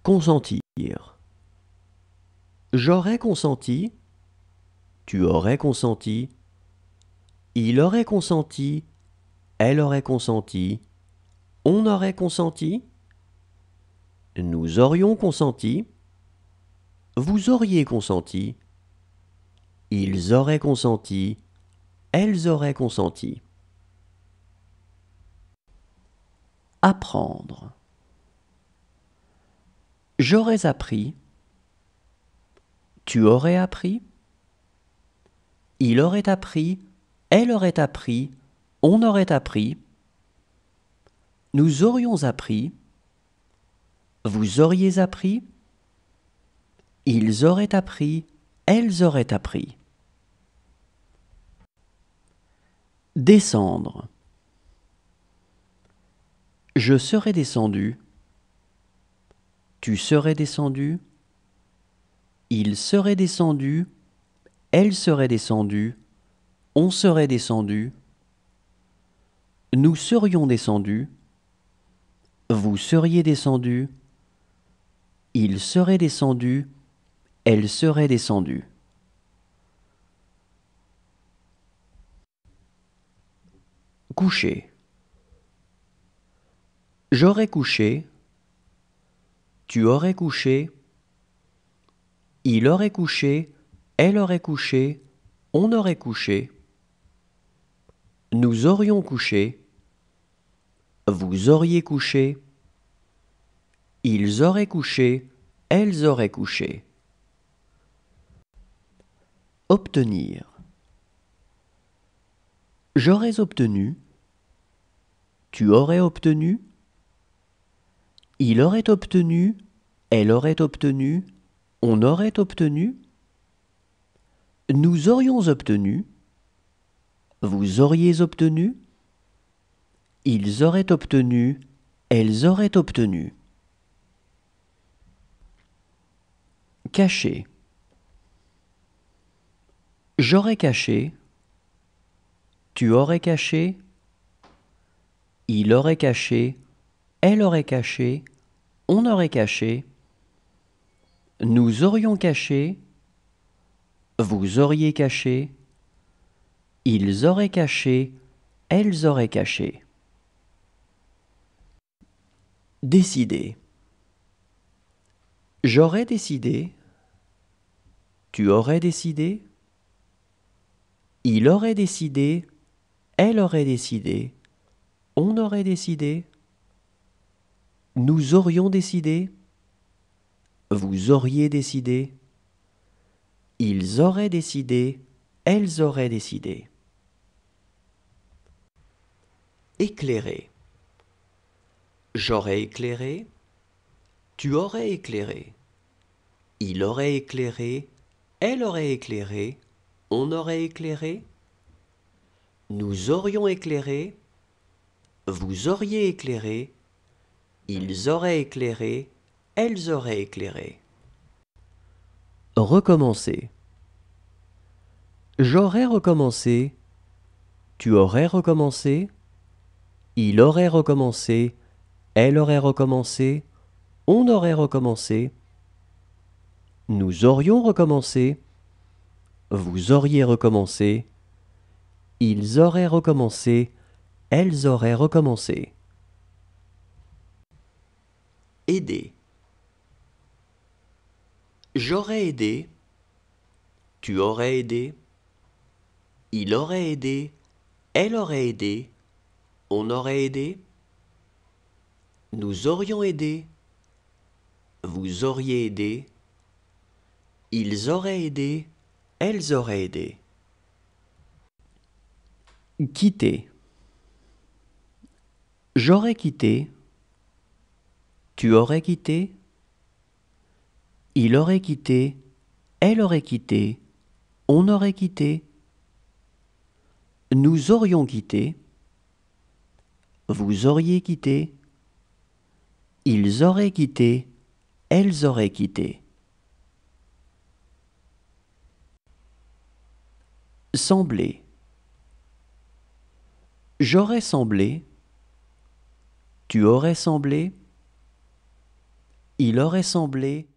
Consentir. J'aurais consenti. Tu aurais consenti. Il aurait consenti. Elle aurait consenti. On aurait consenti. Nous aurions consenti. Vous auriez consenti. Ils auraient consenti. Elles auraient consenti. Apprendre. J'aurais appris. Tu aurais appris. Il aurait appris. Elle aurait appris. On aurait appris. Nous aurions appris. Vous auriez appris. Ils auraient appris. Elles auraient appris. Descendre. Je serais descendu. Tu serais descendu. Il serait descendu. Elle serait descendue. On serait descendu. Nous serions descendus. Vous seriez descendu. Il serait descendu. Elle serait descendue. Coucher. J'aurais couché. Tu aurais couché. Il aurait couché. Elle aurait couché. On aurait couché. Nous aurions couché. Vous auriez couché. Ils auraient couché. Elles auraient couché. Obtenir. J'aurais obtenu. Tu aurais obtenu. Il aurait obtenu. Elle aurait obtenu. On aurait obtenu. Nous aurions obtenu. Vous auriez obtenu. Ils auraient obtenu. Elles auraient obtenu. Cacher. J'aurais caché. Tu aurais caché. Il aurait caché. Elle aurait caché. On aurait caché. Nous aurions caché. Vous auriez caché. Ils auraient caché. Elles auraient caché. Décider. J'aurais décidé. Tu aurais décidé. Il aurait décidé. Elle aurait décidé. On aurait décidé. Nous aurions décidé. Vous auriez décidé. Ils auraient décidé. Elles auraient décidé. Éclairer. J'aurais éclairé. Tu aurais éclairé. Il aurait éclairé. Elle aurait éclairé. On aurait éclairé. Nous aurions éclairé. Vous auriez éclairé. Ils auraient éclairé. Elles auraient éclairé. Recommencer. J'aurais recommencé. Tu aurais recommencé. Il aurait recommencé. Elle aurait recommencé. On aurait recommencé. Nous aurions recommencé. Vous auriez recommencé. Ils auraient recommencé. Elles auraient recommencé. Aider. J'aurais aidé. Tu aurais aidé. Il aurait aidé. Elle aurait aidé. On aurait aidé. Nous aurions aidé. Vous auriez aidé. Ils auraient aidé. Elles auraient aidé. Quitter. J'aurais quitté. Tu aurais quitté. Il aurait quitté. Elle aurait quitté. On aurait quitté. Nous aurions quitté. Vous auriez quitté. Ils auraient quitté. Elles auraient quitté. Sembler. J'aurais semblé. Tu aurais semblé. Il aurait semblé